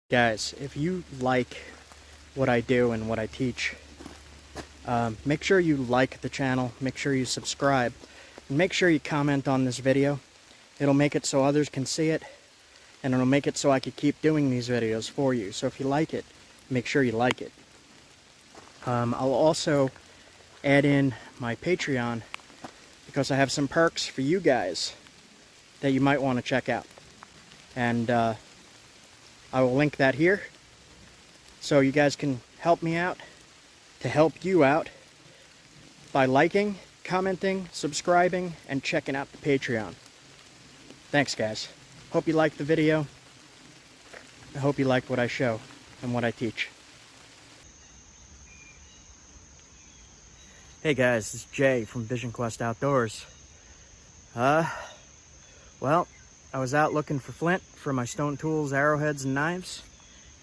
Guys, if you like what I do and what I teach, make sure you like the channel, make sure you subscribe, and make sure you comment on this video. It'll make it so others can see it, and it'll make it so I can keep doing these videos for you. So if you like it, make sure you like it. I'll also add in my Patreon because I have some perks for you guys that you might want to check out. And I will link that here so you guys can help me out to help you out by liking, commenting, subscribing, and checking out the Patreon. Thanks, guys. Hope you liked the video. I hope you like what I show and what I teach. Hey guys, this is Jay from Vision Quest Outdoors. Well, I was out looking for flint for my stone tools, arrowheads, and knives,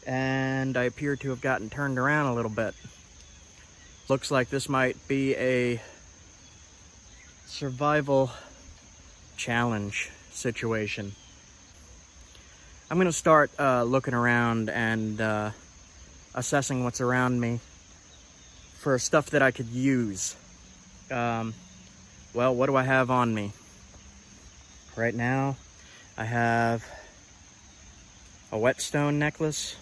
and I appear to have gotten turned around a little bit. Looks like this might be a survival challenge situation. I'm going to start looking around and assessing what's around me for stuff that I could use. Well, what do I have on me? Right now, I have a whetstone necklace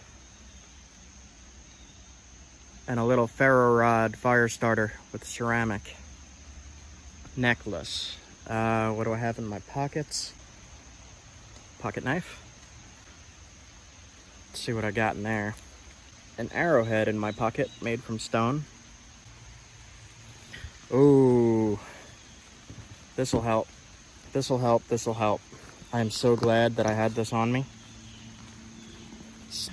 and a little ferro rod fire starter with ceramic necklace. What do I have in my pockets? Pocket knife. Let's see what I got in there. An arrowhead in my pocket made from stone. Ooh, this'll help. This'll help, this'll help. I am so glad that I had this on me. It's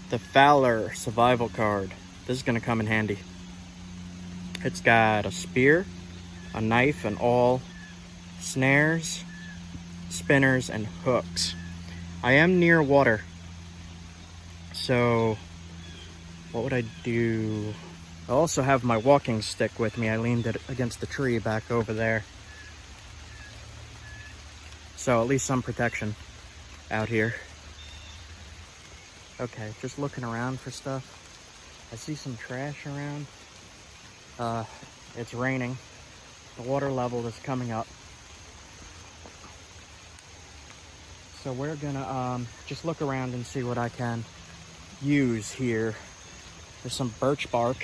the Fowler survival card. This is gonna come in handy. It's got a spear, a knife, and all snares, spinners, and hooks. I am near water, so what would I do? I also have my walking stick with me. I leaned it against the tree back over there. So at least some protection out here. Okay, just looking around for stuff. I see some trash around. It's raining. The water level is coming up. So we're gonna just look around and see what I can use here. There's some birch bark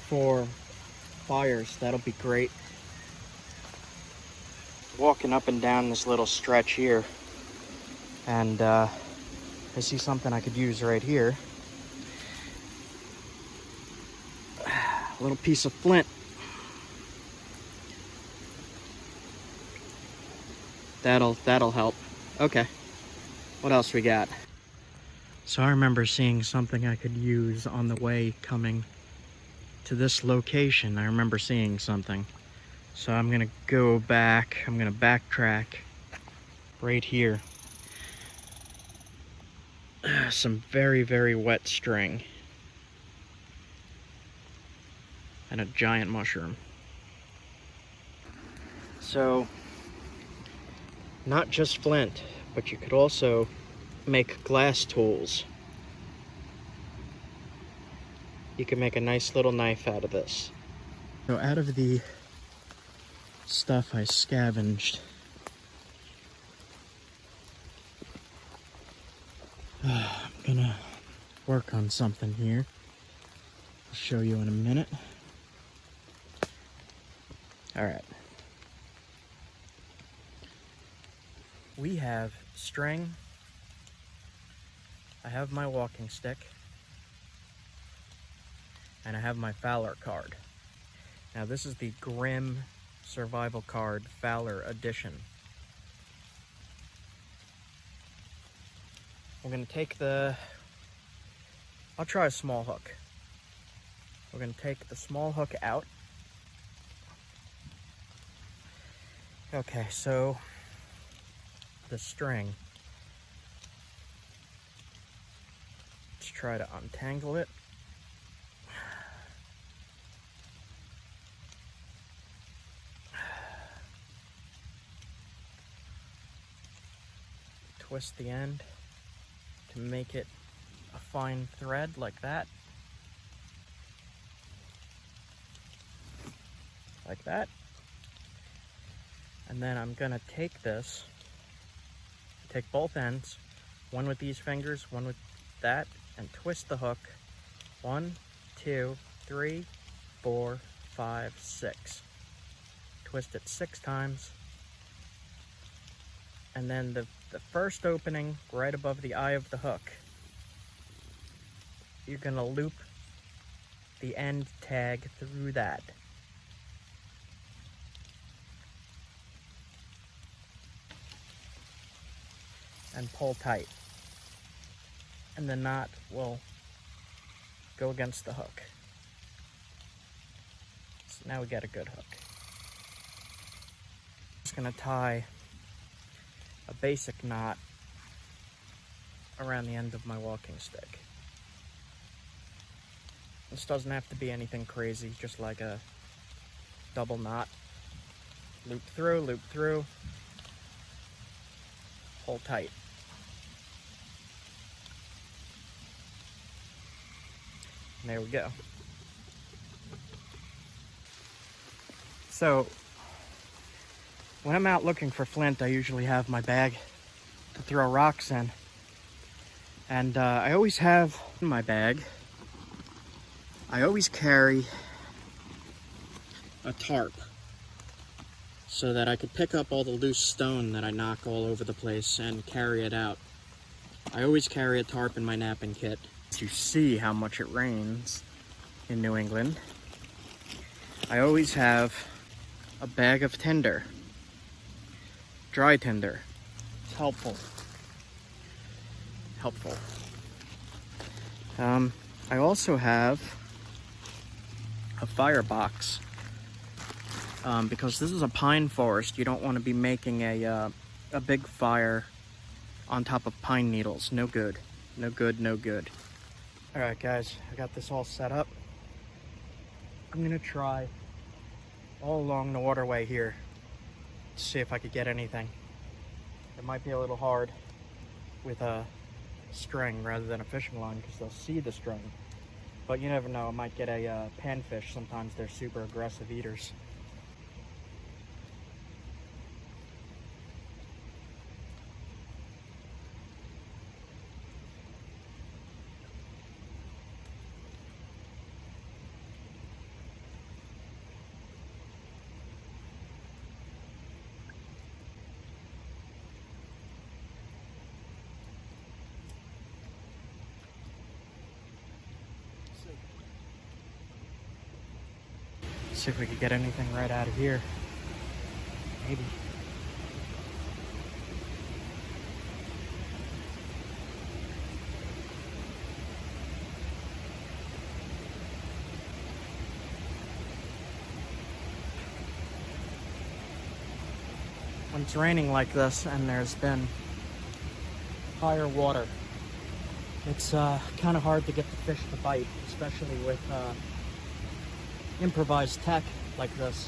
for fires. That'll be great. Walking up and down this little stretch here, and I see something I could use right here. A little piece of flint. That'll help. Okay, what else we got? So I remember seeing something I could use on the way coming to this location. I remember seeing something. So I'm gonna go back, I'm gonna backtrack right here. Some very, very wet string. And a giant mushroom. So, not just flint, but you could also make glass tools. You can make a nice little knife out of this. So out of the stuff I scavenged, I'm gonna work on something here. I'll show you in a minute. All right. We have string. I have my walking stick. And I have my Fowler card. Now this is the Grim Survival Card Fowler Edition. We're gonna take I'll try a small hook. We're gonna take the small hook out. Okay, so the string. Let's try to untangle it. Twist the end to make it a fine thread like that. Like that. And then I'm gonna take this, take both ends, one with these fingers, one with that, and twist the hook. 1, 2, 3, 4, 5, 6. Twist it 6 times. And then the first opening right above the eye of the hook, you're gonna loop the end tag through that. And pull tight. And the knot will go against the hook. So now we got a good hook. Just gonna tie a basic knot around the end of my walking stick. This doesn't have to be anything crazy, just like a double knot. Loop through, pull tight. And there we go. So, when I'm out looking for flint, I usually have my bag to throw rocks in. And I always have in my bag, I always carry a tarp so that I could pick up all the loose stone that I knock all over the place and carry it out. I always carry a tarp in my napping kit. To see how much it rains in New England, I always have a bag of tinder, dry tinder. It's helpful. I also have a firebox because this is a pine forest. You don't want to be making a big fire on top of pine needles. No good. No good. All right, guys, I got this all set up. I'm gonna try all along the waterway here to see if I could get anything. It might be a little hard with a string rather than a fishing line because they'll see the string. But you never know, I might get a panfish. Sometimes they're super aggressive eaters. See if we could get anything right out of here. Maybe. When it's raining like this and there's been higher water, it's kind of hard to get the fish to bite, especially with improvised tech like this.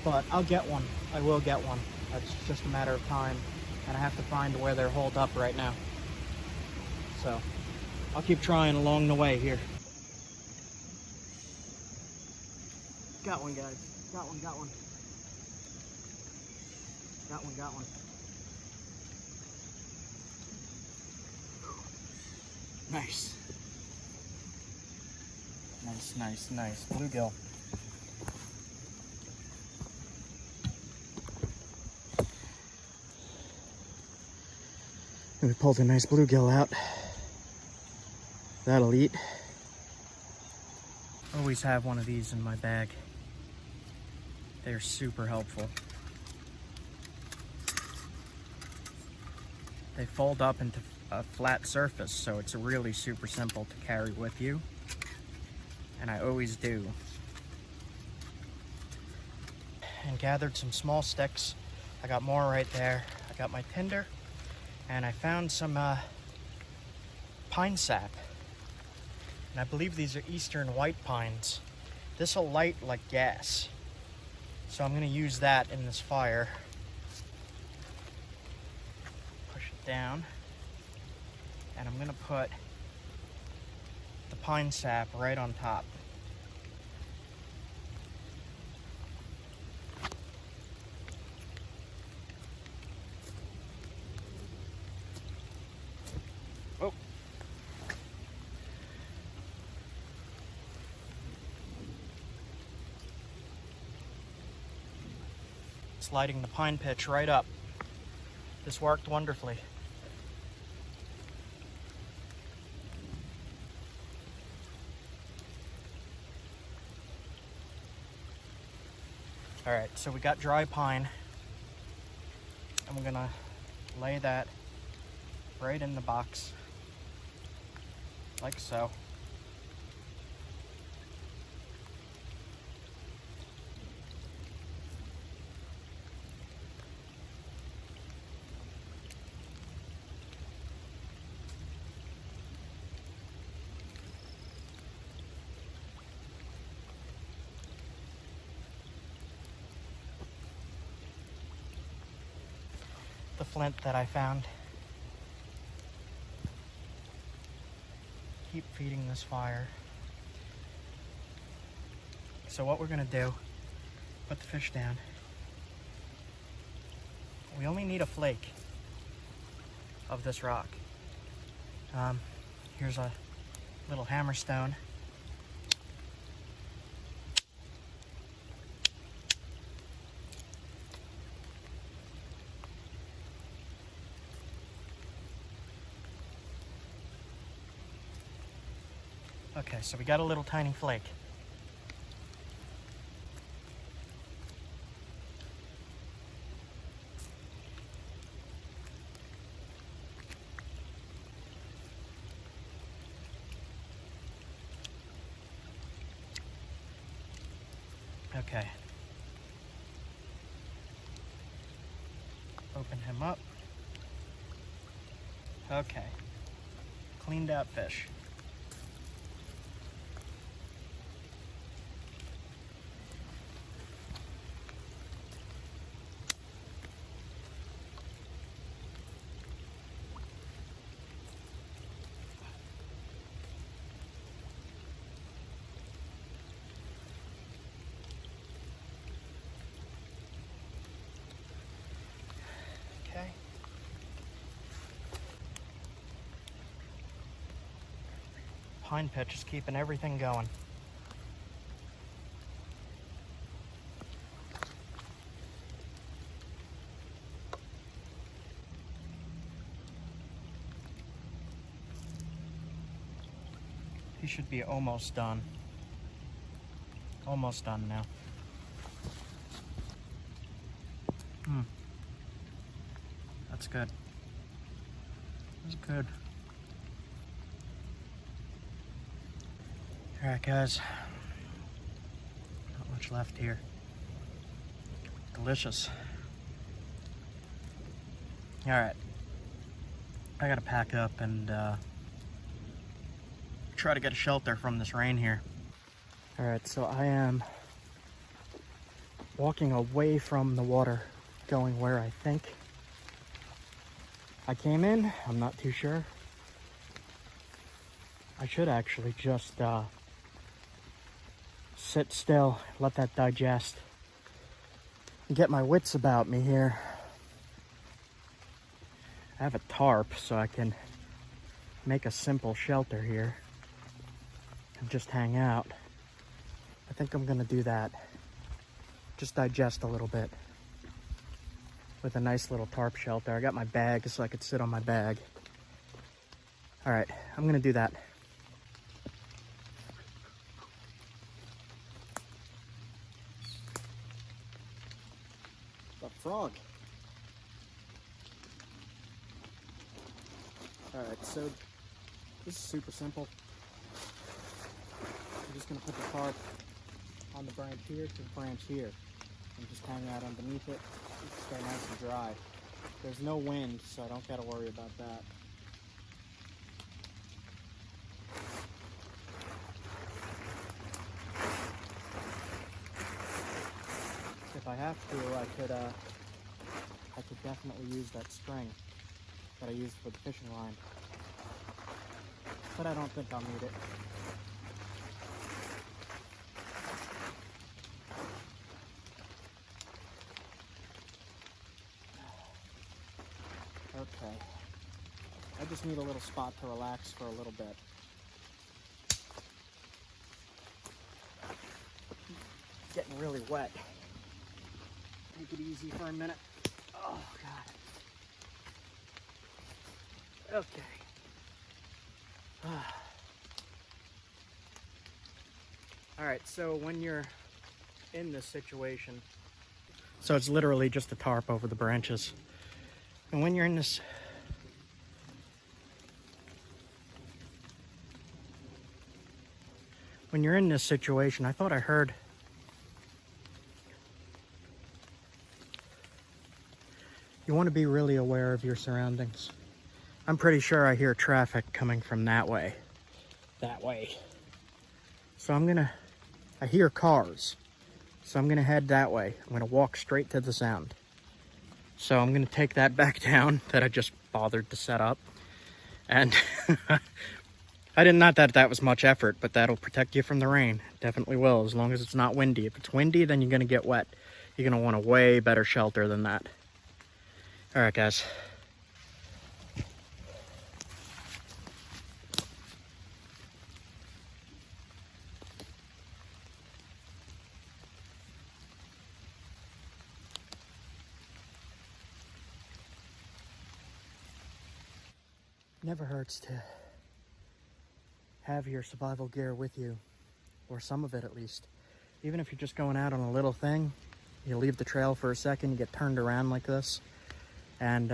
But I'll get one. I will get one. It's just a matter of time, and I have to find where they're holed up right now. So I'll keep trying along the way here. Got one, guys. Got one. Got one. Nice. Nice. Bluegill. We pulled a nice bluegill out. That'll eat. Always have one of these in my bag. They're super helpful. They fold up into a flat surface, so it's really super simple to carry with you. And I always do. And gathered some small sticks. I got more right there. I got my tinder, and I found some pine sap. And I believe these are eastern white pines. This will light like gas. So I'm gonna use that in this fire. Push it down. and I'm gonna put the pine sap right on top. Oh. Sliding the pine pitch right up. This worked wonderfully. All right, so we got dry pine, and we're gonna lay that right in the box, like so. The flint that I found. Keep feeding this fire. So what we're gonna do, put the fish down. We only need a flake of this rock. Here's a little hammerstone. Okay, so we got a little tiny flake. Okay. Open him up. Okay. Cleaned out fish. Okay. Pine pitch is keeping everything going. He should be almost done. Almost done now. That's good. That's good. All right, guys. Not much left here. Delicious. All right. I gotta pack up and try to get a shelter from this rain here. All right, so I am walking away from the water, going where I think I came in. I'm not too sure. I should actually just sit still, let that digest, and get my wits about me here. I have a tarp, so I can make a simple shelter here and just hang out. I think I'm gonna do that. Just digest a little bit with a nice little tarp shelter. I got my bag so I could sit on my bag. All right, I'm gonna do that. The frog. All right, so this is super simple. I'm just gonna put the tarp on the branch here to the branch here and just hang out underneath it. Stay nice and dry. There's no wind, so I don't gotta worry about that. If I have to, I could definitely use that string that I used for the fishing line. but I don't think I'll need it. Okay. I just need a little spot to relax for a little bit. Getting really wet. Take it easy for a minute. Oh, God. Okay. All right, so when you're in this situation, so it's literally just a tarp over the branches. And when you're in this situation, I thought I heard you want to be really aware of your surroundings. I'm pretty sure I hear traffic coming from that way. So I hear cars. So I'm gonna head that way. I'm gonna walk straight to the sound. So I'm gonna take that back down that I just bothered to set up. And not that that was much effort, but that'll protect you from the rain. Definitely will, as long as it's not windy. If it's windy, then you're gonna get wet. You're gonna want a way better shelter than that. All right, guys. Never hurts to have your survival gear with you, or some of it at least. Even if you're just going out on a little thing, you leave the trail for a second, you get turned around like this, and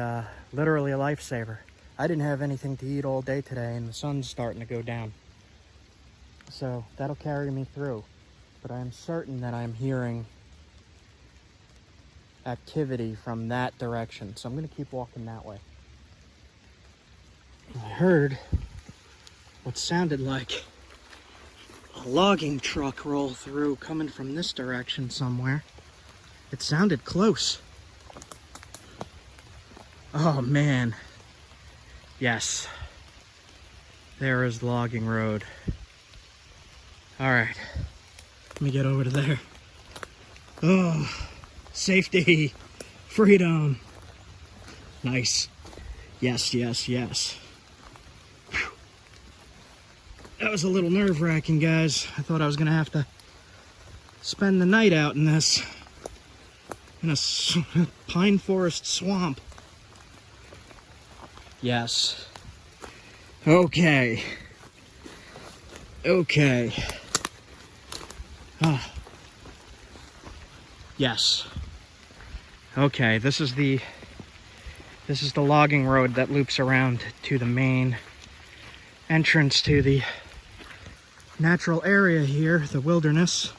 literally a lifesaver. I didn't have anything to eat all day today, and the sun's starting to go down. So that'll carry me through. But I'm certain that I'm hearing activity from that direction, so I'm gonna keep walking that way. I heard what sounded like a logging truck roll through coming from this direction somewhere. It sounded close. Oh man. Yes. There is the logging road. Alright. Let me get over to there. Oh, safety. Freedom. Nice. Yes, yes, yes. That was a little nerve-wracking, guys. I thought I was gonna have to spend the night out in this, in a pine forest swamp. Yes. Okay. Okay. Ah. Yes. Okay, this is the logging road that loops around to the main entrance to the natural area here, the wilderness.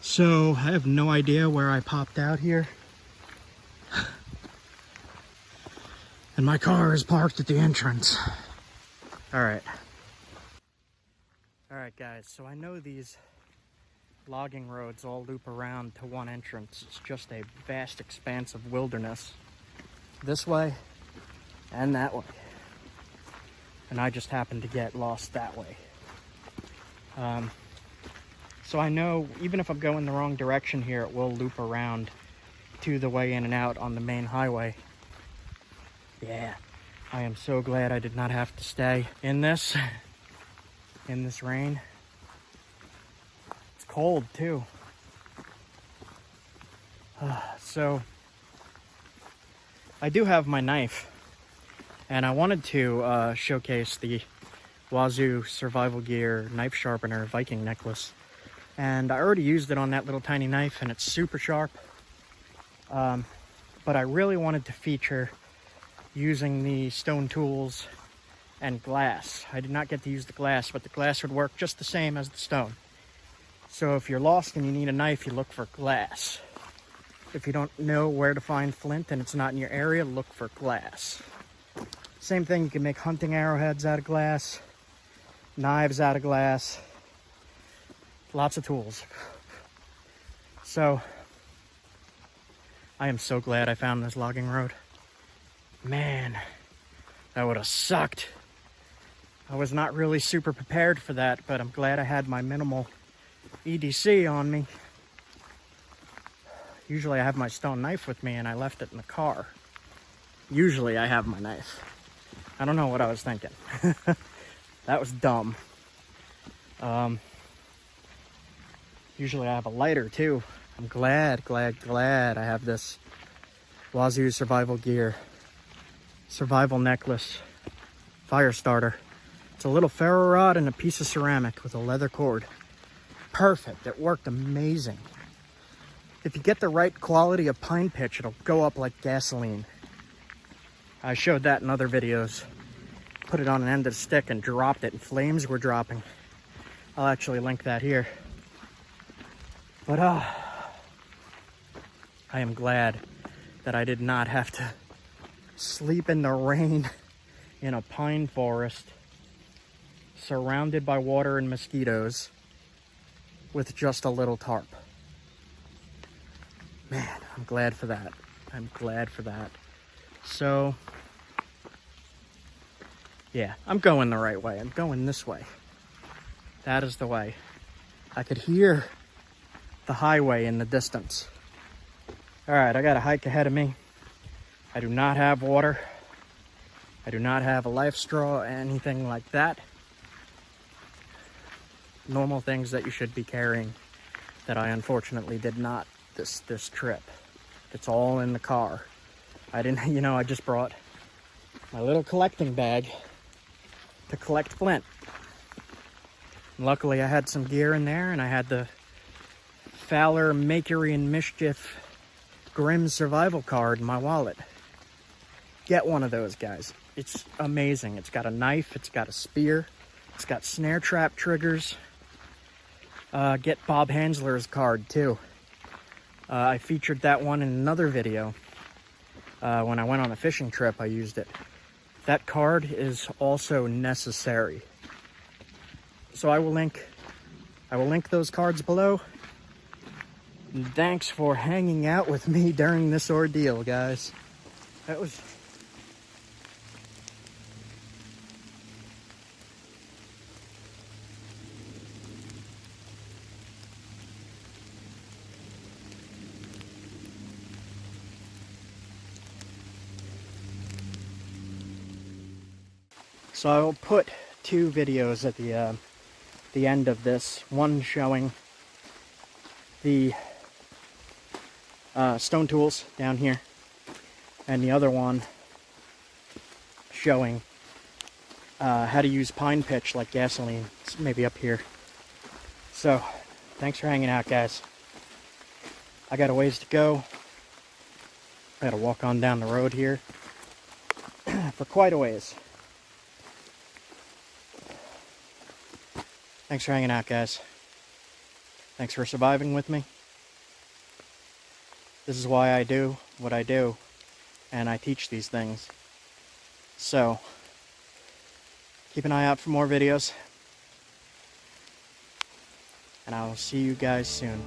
So I have no idea where I popped out here. And my car is parked at the entrance. Alright. Alright guys, so I know these logging roads all loop around to one entrance. It's just a vast expanse of wilderness. This way and that way. And I just happened to get lost that way. So I know even if I'm going the wrong direction here, it will loop around to the way in and out on the main highway. Yeah, I am so glad I did not have to stay in this rain. It's cold too. So I do have my knife, and I wanted to showcase the Wazoo Survival Gear knife sharpener Viking necklace. And I already used it on that little tiny knife, and it's super sharp. But I really wanted to feature using the stone tools and glass. I did not get to use the glass, but the glass would work just the same as the stone. So if you're lost and you need a knife, you look for glass. If you don't know where to find flint and it's not in your area, look for glass. Same thing, you can make hunting arrowheads out of glass, knives out of glass, lots of tools. So I am so glad I found this logging road. Man, That would have sucked. I was not really super prepared for that, but I'm glad I had my minimal EDC on me. Usually I have my stone knife with me and I left it in the car. Usually I have my knife. I don't know what I was thinking. That was dumb. Usually I have a lighter too. I'm glad I have this Wazoo Survival gear. Survival necklace. Firestarter. It's a little ferro rod and a piece of ceramic with a leather cord. Perfect. It worked amazing. If you get the right quality of pine pitch, it'll go up like gasoline. I showed that in other videos. Put it on an end of the stick and dropped it and flames were dropping. I'll actually link that here. But I am glad that I did not have to sleep in the rain in a pine forest surrounded by water and mosquitoes with just a little tarp. Man, I'm glad for that. I'm glad for that. So, yeah, I'm going the right way. I'm going this way. That is the way. I could hear the highway in the distance. All right, I got a hike ahead of me. I do not have water. I do not have a life straw, anything like that. Normal things that you should be carrying that I unfortunately did not this trip. It's all in the car. I didn't, you know, I just brought my little collecting bag to collect flint. And luckily I had some gear in there and I had the Fowler Makery and Mischief Grim Survival card in my wallet. Get one of those, guys. It's amazing. It's got a knife, it's got a spear, it's got snare trap triggers. Get Bob Hansler's card too. I featured that one in another video. When I went on a fishing trip, I used it. That card is also necessary. So I will link those cards below. And thanks for hanging out with me during this ordeal, guys. That was... So I will put two videos at the end of this. One showing the stone tools down here, and the other one showing how to use pine pitch like gasoline. It's maybe up here. So thanks for hanging out, guys. I got a ways to go. I gotta walk on down the road here for quite a ways. Thanks for hanging out, guys. Thanks for surviving with me. This is why I do what I do, and I teach these things. So, keep an eye out for more videos, and I will see you guys soon.